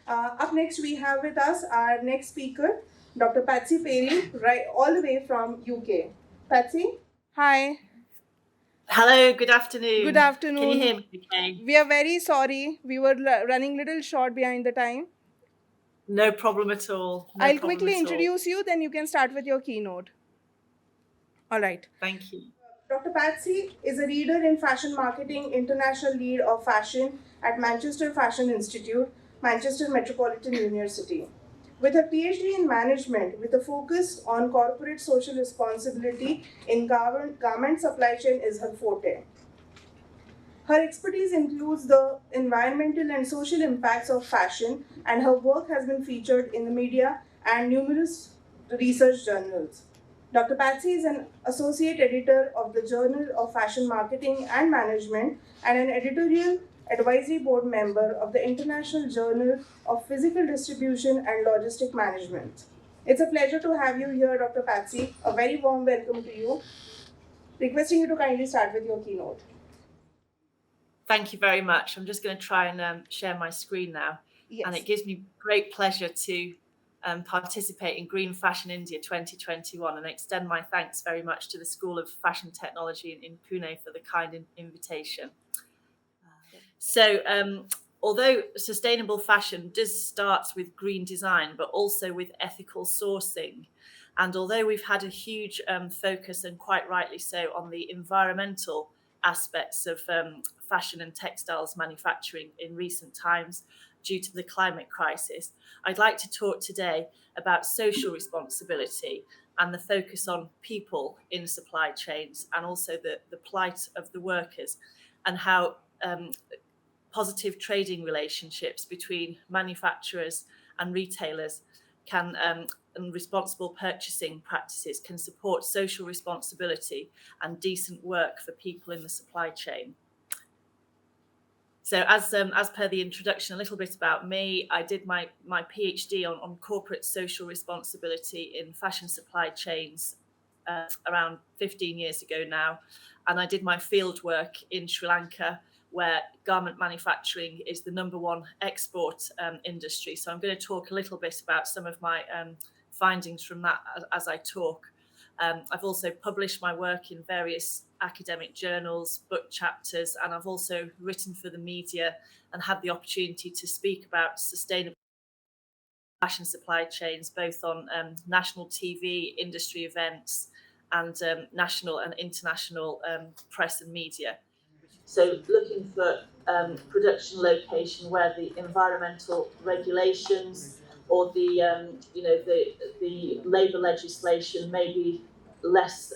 Up next, we have with us our next speaker, Dr. Patsy Perry, right all the way from UK. Patsy? Hi. Hello, good afternoon. Good afternoon. Can you hear me okay? We are very sorry. We were running little short behind the time. No problem at all. No I'll problem quickly at all. introduce you, then you can start with your keynote. All right. Thank you. Dr. Patsy is a reader in fashion marketing, international lead of fashion at Manchester Fashion Institute, Manchester Metropolitan University. With her PhD in management, with a focus on corporate social responsibility in garment supply chain is her forte. Her expertise includes the environmental and social impacts of fashion, and her work has been featured in the media and numerous research journals. Dr. Patsy is an associate editor of the Journal of Fashion Marketing and Management and an editorial advisory board member of the International Journal of Physical Distribution and Logistic Management. It's a pleasure to have you here, Dr. Patsy. A very warm welcome to you. Requesting you to kindly start with your keynote. Thank you very much. I'm just going to try and share my screen now. Yes. And it gives me great pleasure to participate in Green Fashion India 2021 and extend my thanks very much to the School of Fashion Technology in Pune for the kind invitation. So although sustainable fashion does start with green design, but also with ethical sourcing, and although we've had a huge focus, and quite rightly so, on the environmental aspects of fashion and textiles manufacturing in recent times due to the climate crisis, I'd like to talk today about social responsibility and the focus on people in supply chains, and also the plight of the workers, and how positive trading relationships between manufacturers and retailers can and responsible purchasing practices can support social responsibility and decent work for people in the supply chain. So as per the introduction, a little bit about me. I did my PhD on corporate social responsibility in fashion supply chains around 15 years ago now. And I did my field work in Sri Lanka, where garment manufacturing is the number one export industry. So I'm going to talk a little bit about some of my findings from that as I talk. I've also published my work in various academic journals, book chapters, and I've also written for the media and had the opportunity to speak about sustainable fashion supply chains, both on national TV, industry events, and national and international press and media. So looking for production location where the environmental regulations or the labour legislation may be less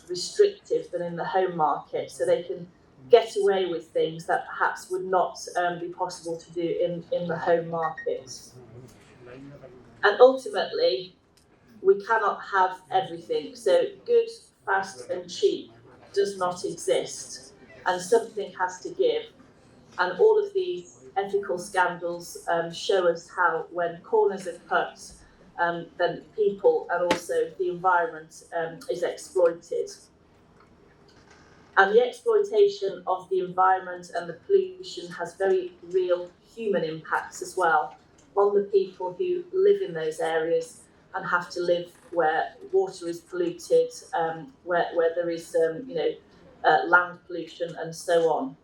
restrictive than in the home market, so they can get away with things that perhaps would not be possible to do in the home market. And ultimately, we cannot have everything. So good, fast and cheap does not exist, and something has to give. And all of these ethical scandals show us how, when corners are cut, then people and also the environment is exploited. And the exploitation of the environment and the pollution has very real human impacts as well on the people who live in those areas and have to live where water is polluted, where there is land pollution and so on.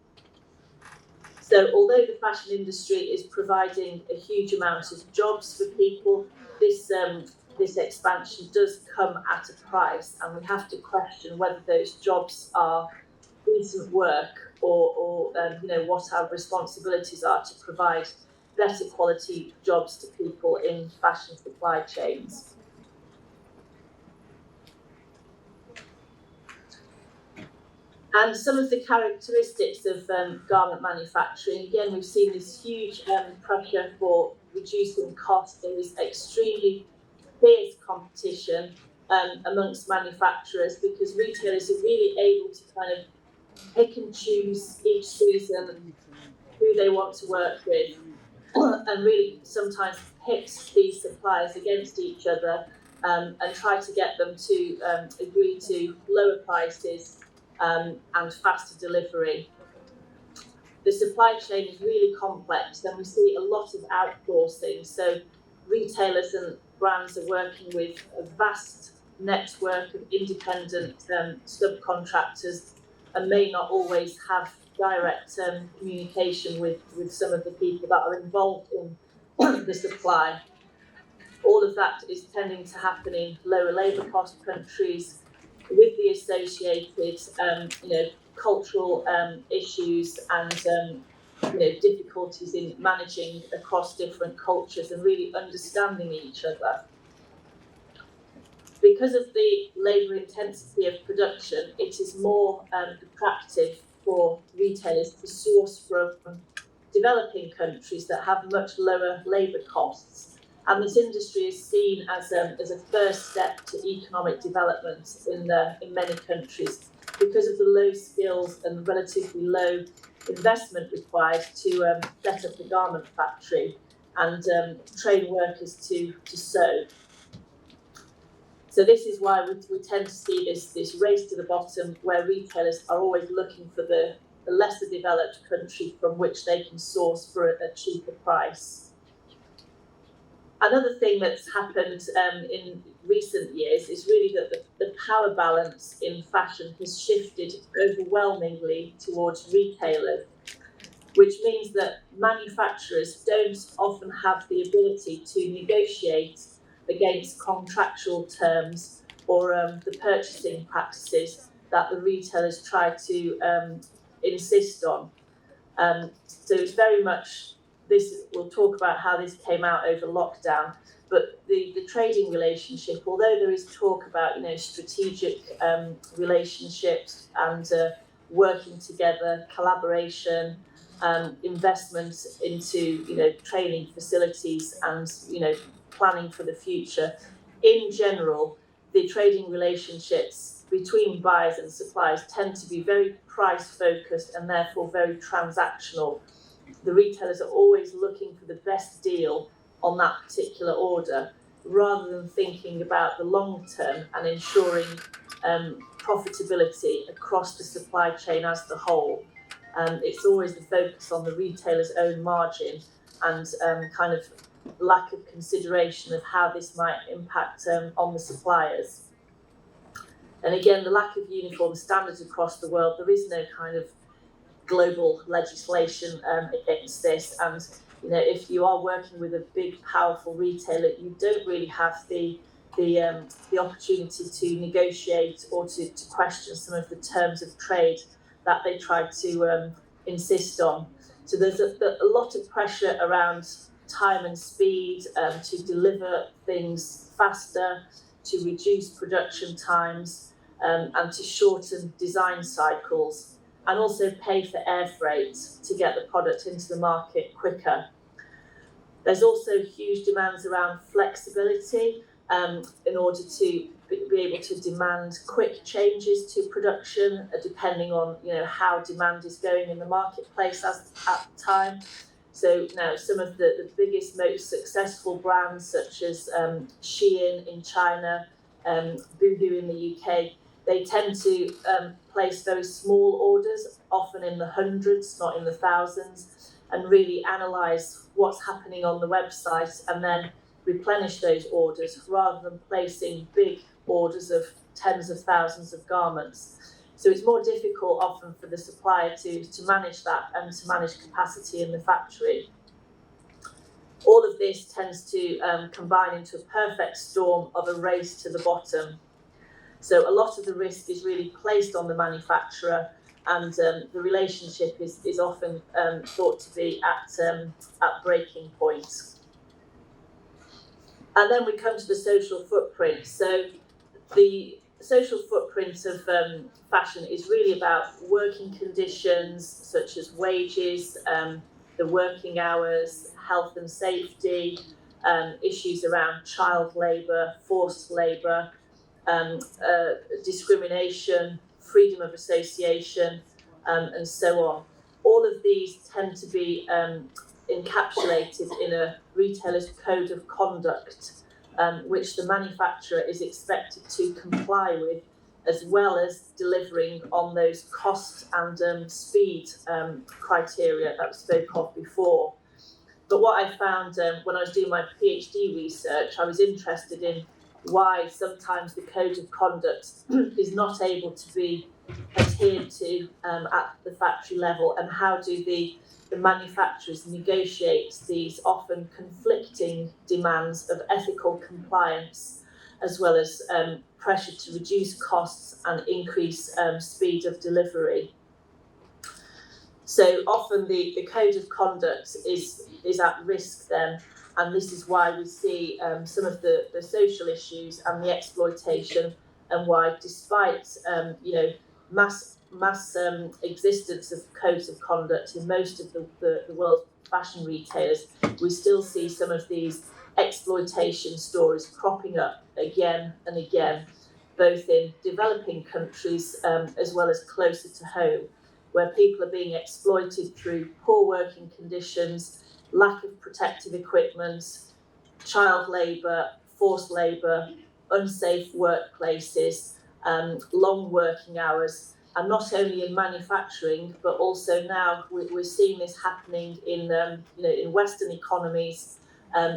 So although the fashion industry is providing a huge amount of jobs for people, this expansion does come at a price, and we have to question whether those jobs are decent work or what our responsibilities are to provide better quality jobs to people in fashion supply chains. And some of the characteristics of garment manufacturing, again, we've seen this huge pressure for reducing costs. There is extremely fierce competition amongst manufacturers, because retailers are really able to kind of pick and choose each season who they want to work with, and really sometimes pit these suppliers against each other and try to get them to agree to lower prices and faster delivery. the supply chain is really complex, and we see a lot of outsourcing. So retailers and brands are working with a vast network of independent subcontractors, and may not always have direct communication with some of the people that are involved in the supply. All of that is tending to happen in lower labour cost countries, with the associated, cultural issues and difficulties in managing across different cultures and really understanding each other. Because of the labour intensity of production, it is more attractive for retailers to source from developing countries that have much lower labour costs. And this industry is seen as a first step to economic development in many countries, because of the low skills and relatively low investment required to set up a garment factory and train workers to sew. So this is why we tend to see this race to the bottom, where retailers are always looking for the lesser developed country from which they can source for a cheaper price. Another thing that's happened in recent years is really that the power balance in fashion has shifted overwhelmingly towards retailers, which means that manufacturers don't often have the ability to negotiate against contractual terms or the purchasing practices that the retailers try to insist on. So it's very much this. We'll talk about how this came out over lockdown, but the trading relationship, although there is talk about strategic relationships and working together, collaboration, investment into training facilities and planning for the future. In general, the trading relationships between buyers and suppliers tend to be very price focused and therefore very transactional. The retailers are always looking for the best deal on that particular order, rather than thinking about the long term and ensuring profitability across the supply chain as the whole. It's always the focus on the retailer's own margin and kind of lack of consideration of how this might impact on the suppliers. And again, the lack of uniform standards across the world, there is no kind of global legislation against this. And if you are working with a big, powerful retailer, you don't really have the opportunity to negotiate or to question some of the terms of trade that they try to insist on. So there's a lot of pressure around time and speed to deliver things faster, to reduce production times, and to shorten design cycles, and also pay for air freight to get the product into the market quicker. There's also huge demands around flexibility in order to be able to demand quick changes to production depending on how demand is going in the marketplace at the time. So now some of the biggest, most successful brands such as Shein in China, Boohoo in the UK, they tend to place very small orders, often in the hundreds, not in the thousands, and really analyse what's happening on the website and then replenish those orders rather than placing big orders of tens of thousands of garments. So it's more difficult often for the supplier to manage that and to manage capacity in the factory. All of this tends to combine into a perfect storm of a race to the bottom. So a lot of the risk is really placed on the manufacturer, and the relationship is often thought to be at breaking point. And then we come to the social footprint. So the social footprint of fashion is really about working conditions such as wages, the working hours, health and safety, issues around child labour, forced labour, discrimination, freedom of association, and so on. All of these tend to be encapsulated in a retailer's code of conduct, which the manufacturer is expected to comply with as well as delivering on those cost and speed criteria that we spoke of before. But what I found when I was doing my PhD research, I was interested in why sometimes the code of conduct is not able to be adhered to at the factory level, and how do the manufacturers negotiate these often conflicting demands of ethical compliance, as well as pressure to reduce costs and increase speed of delivery. So often the code of conduct is at risk then, and this is why we see some of the social issues and the exploitation, and why, despite mass existence of codes of conduct in most of the world's fashion retailers, we still see some of these exploitation stories cropping up again and again, both in developing countries as well as closer to home, where people are being exploited through poor working conditions, lack of protective equipment, child labour, forced labour, unsafe workplaces, long working hours, and not only in manufacturing, but also now we're seeing this happening in in Western economies,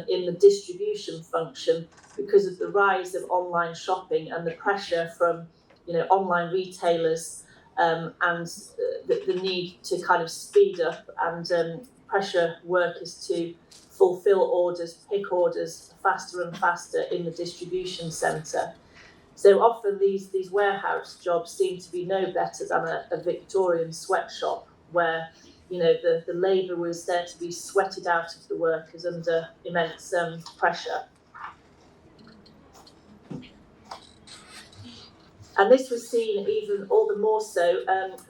in the distribution function, because of the rise of online shopping and the pressure from online retailers, and the need to kind of speed up and pressure workers to fulfill orders, pick orders faster and faster in the distribution centre. So often these warehouse jobs seem to be no better than a Victorian sweatshop, where the labour was there to be sweated out of the workers under immense pressure. And this was seen even all the more so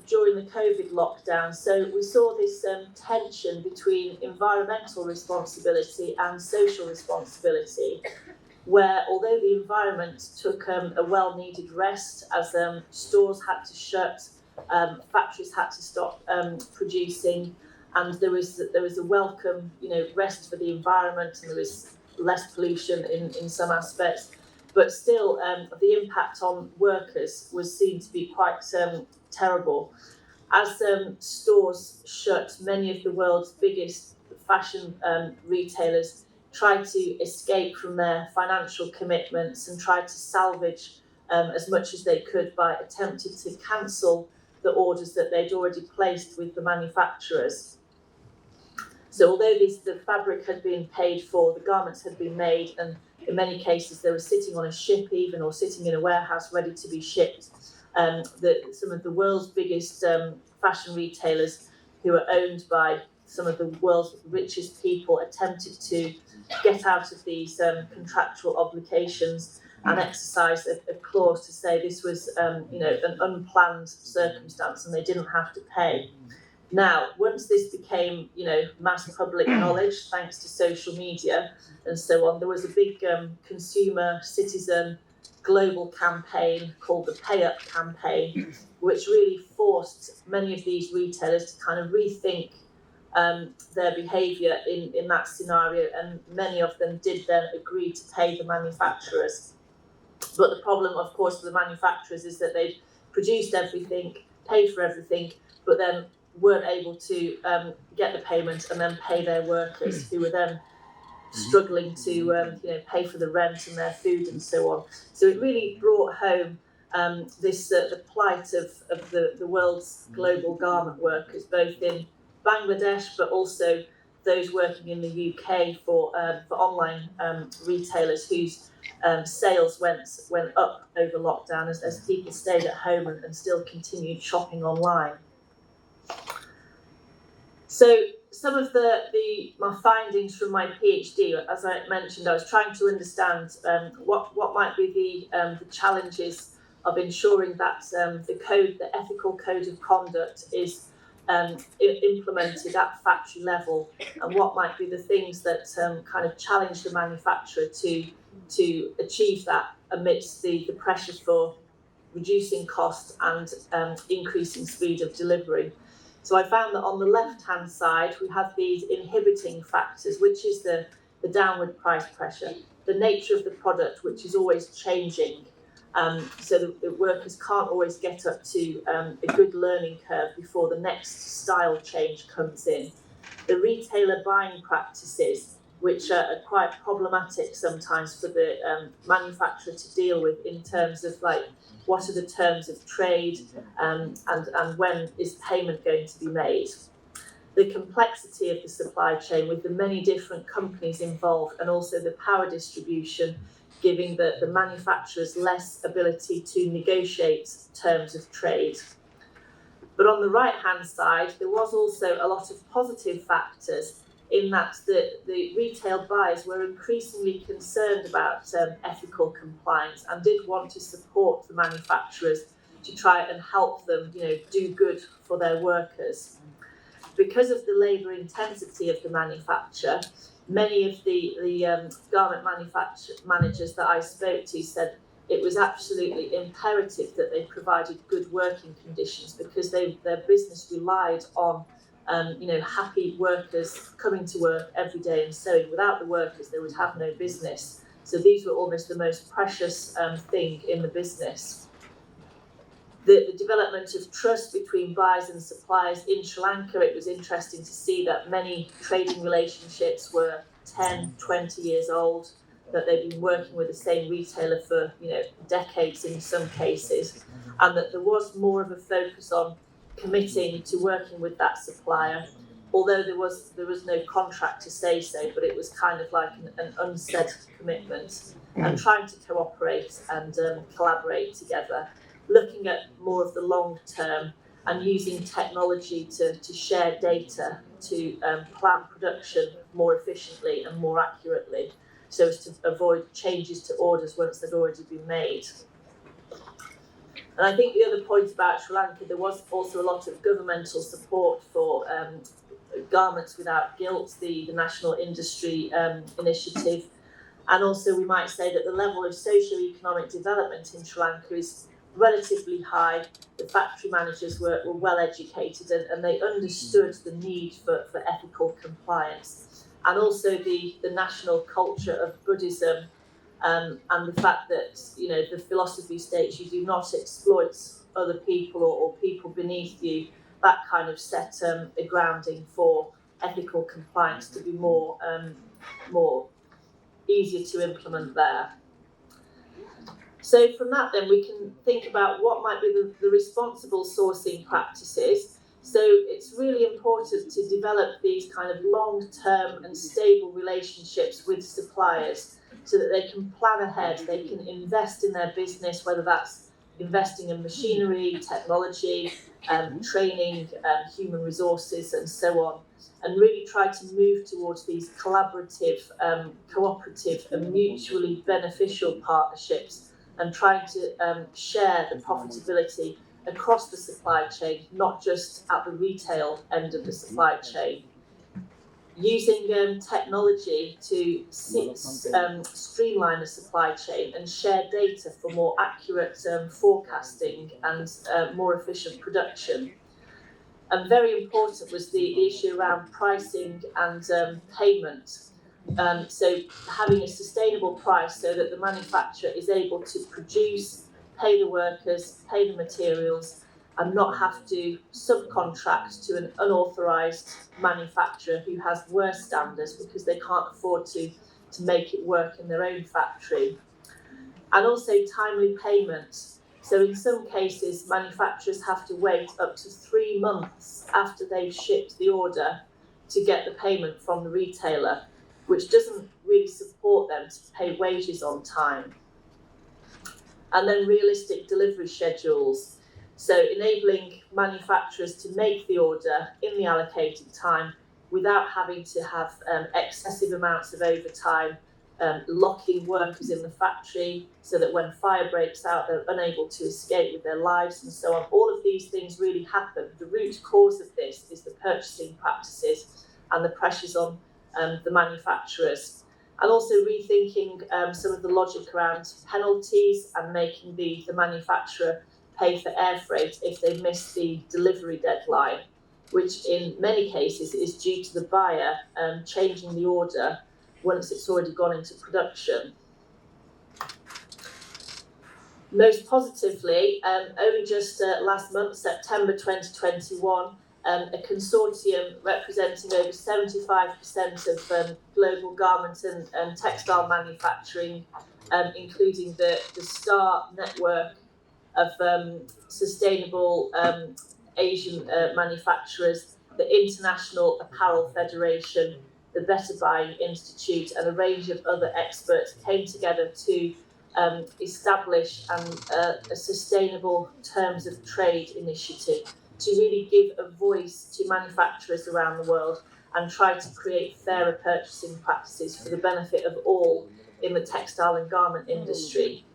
during the COVID lockdown. So we saw this tension between environmental responsibility and social responsibility, where although the environment took a well-needed rest as stores had to shut, factories had to stop producing, and there was a welcome rest for the environment, and there was less pollution in some aspects. But still, the impact on workers was seen to be quite terrible. As stores shut, many of the world's biggest fashion retailers tried to escape from their financial commitments and tried to salvage as much as they could by attempting to cancel the orders that they'd already placed with the manufacturers. So although the fabric had been paid for, the garments had been made, and in many cases they were sitting on a ship even, or sitting in a warehouse ready to be shipped, some of the world's biggest fashion retailers, who are owned by some of the world's richest people, attempted to get out of these contractual obligations and exercise a clause to say this was an unplanned circumstance and they didn't have to pay. Now, once this became, mass public knowledge, thanks to social media and so on, there was a big consumer, citizen, global campaign called the Pay Up campaign, which really forced many of these retailers to kind of rethink their behaviour in that scenario, and many of them did then agree to pay the manufacturers. But the problem, of course, for the manufacturers is that they'd produced everything, paid for everything, but then weren't able to get the payment and then pay their workers, who were then struggling to pay for the rent and their food and so on. So it really brought home the plight of the world's global garment workers, both in Bangladesh but also those working in the UK for online retailers whose sales went up over lockdown as people stayed at home and still continued shopping online. So some of my findings from my PhD, as I mentioned, I was trying to understand what might be the challenges of ensuring that the ethical code of conduct is implemented at factory level, and what might be the things that kind of challenge the manufacturer to achieve that amidst the pressure for reducing cost and increasing speed of delivery. So I found that on the left-hand side, we have these inhibiting factors, which is the downward price pressure, the nature of the product, which is always changing, So the workers can't always get up to a good learning curve before the next style change comes in. The retailer buying practices, which are quite problematic sometimes for the manufacturer to deal with in terms of like what are the terms of trade and when is payment going to be made. The complexity of the supply chain with the many different companies involved and also the power distribution giving the manufacturers less ability to negotiate terms of trade. But on the right-hand side, there was also a lot of positive factors in that the retail buyers were increasingly concerned about ethical compliance and did want to support the manufacturers to try and help them, do good for their workers. Because of the labour intensity of the manufacture, many of the garment managers that I spoke to said it was absolutely imperative that they provided good working conditions because their business relied on happy workers coming to work every day and sewing. Without the workers, they would have no business. So these were almost the most precious thing in the business. The development of trust between buyers and suppliers in Sri Lanka, it was interesting to see that many trading relationships were 10, 20 years old, that they've been working with the same retailer for decades in some cases, and that there was more of a focus on committing to working with that supplier, although there was no contract to say so, but it was kind of like an unsaid commitment, and trying to cooperate and collaborate together, looking at more of the long term and using technology to share data to plan production more efficiently and more accurately so as to avoid changes to orders once they'd already been made. And I think the other point about Sri Lanka, there was also a lot of governmental support for Garments Without Guilt, the National Industry Initiative. And also we might say that the level of socio-economic development in Sri Lanka is relatively high. The factory managers were well educated and they understood the need for ethical compliance. And also the national culture of Buddhism and the fact that the philosophy states you do not exploit other people or people beneath you, that kind of set a grounding for ethical compliance to be more easier to implement there. So from that then we can think about what might be the responsible sourcing practices. So it's really important to develop these kind of long-term and stable relationships with suppliers so that they can plan ahead, they can invest in their business, whether that's investing in machinery, technology, training, human resources and so on, and really try to move towards these collaborative, cooperative and mutually beneficial partnerships and trying to share the profitability across the supply chain, not just at the retail end of the supply chain. Using technology to streamline the supply chain and share data for more accurate forecasting and more efficient production. And very important was the issue around pricing and payment. So having a sustainable price so that the manufacturer is able to produce, pay the workers, pay the materials, and not have to subcontract to an unauthorised manufacturer who has worse standards because they can't afford to make it work in their own factory. And also timely payment. So in some cases, manufacturers have to wait up to 3 months after they've shipped the order to get the payment from the retailer, which doesn't really support them to pay wages on time. And then realistic delivery schedules. So enabling manufacturers to make the order in the allocated time without having to have excessive amounts of overtime, locking workers in the factory so that when fire breaks out, they're unable to escape with their lives and so on. All of these things really happen. The root cause of this is the purchasing practices and the pressures on the manufacturers. And also rethinking some of the logic around penalties and making the manufacturer pay for air freight if they miss the delivery deadline, which in many cases is due to the buyer changing the order once it's already gone into production. Most positively, only just last month, September 2021, a consortium representing over 75% of global garment and textile manufacturing, including the STAR network of sustainable Asian manufacturers, the International Apparel Federation, the Better Buying Institute, and a range of other experts came together to establish a sustainable terms of trade initiative to really give a voice to manufacturers around the world and try to create fairer purchasing practices for the benefit of all in the textile and garment industry.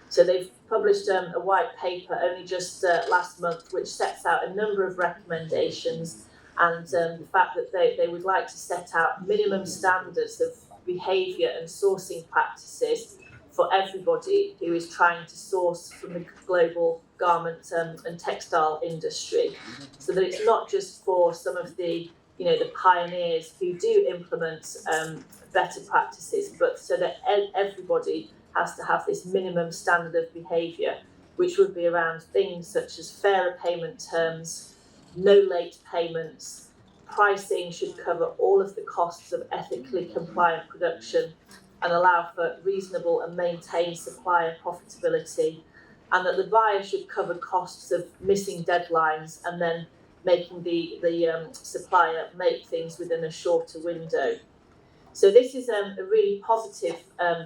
So they've published a white paper only just last month, which sets out a number of recommendations and the fact that they would like to set out minimum standards of behaviour and sourcing practices for everybody who is trying to source from the global garment and textile industry, so that it's not just for some of the the pioneers who do implement better practices, but so that everybody has to have this minimum standard of behaviour, which would be around things such as fairer payment terms, no late payments, pricing should cover all of the costs of ethically compliant production and allow for reasonable and maintained supplier profitability, and that the buyer should cover costs of missing deadlines and then making the supplier make things within a shorter window. So this is a really positive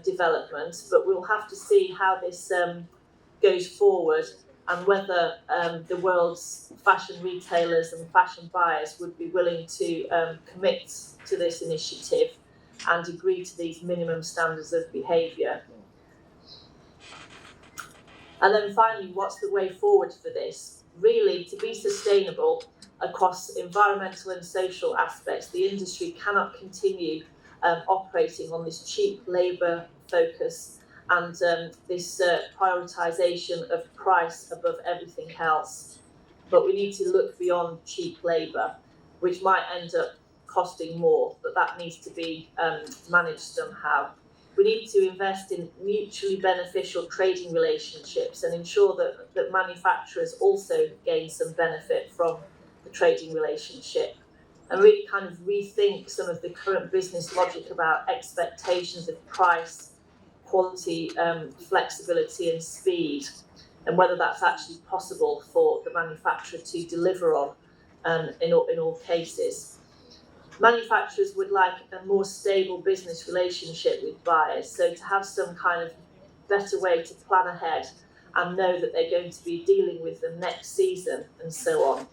development, but we'll have to see how this goes forward and whether the world's fashion retailers and fashion buyers would be willing to commit to this initiative and agree to these minimum standards of behaviour. And then finally, what's the way forward for this? Really, to be sustainable across environmental and social aspects, the industry cannot continue operating on this cheap labour focus and this prioritisation of price above everything else. But we need to look beyond cheap labour, which might end up costing more, but that needs to be managed somehow. We need to invest in mutually beneficial trading relationships and ensure that manufacturers also gain some benefit from the trading relationship, and really kind of rethink some of the current business logic about expectations of price, quality, flexibility and speed, and whether that's actually possible for the manufacturer to deliver on in all cases. Manufacturers would like a more stable business relationship with buyers, so to have some kind of better way to plan ahead and know that they're going to be dealing with them next season and so on.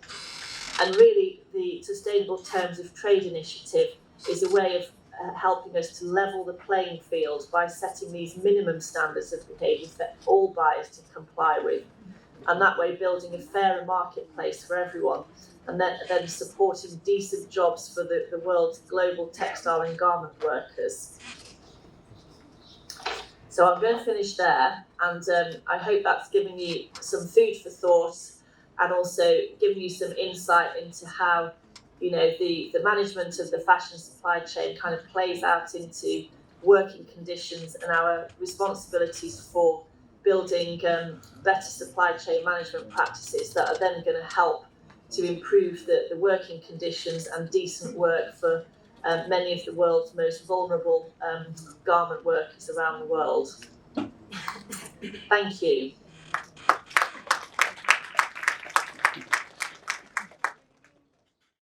And really, the Sustainable Terms of Trade initiative is a way of helping us to level the playing field by setting these minimum standards of behaviour for all buyers to comply with, and that way building a fairer marketplace for everyone, and then supporting decent jobs for the world's global textile and garment workers. So I'm going to finish there, and I hope that's given you some food for thought and also given you some insight into how the management of the fashion supply chain kind of plays out into working conditions and our responsibilities for building better supply chain management practices that are then going to help to improve the working conditions and decent work for many of the world's most vulnerable garment workers around the world. Thank you.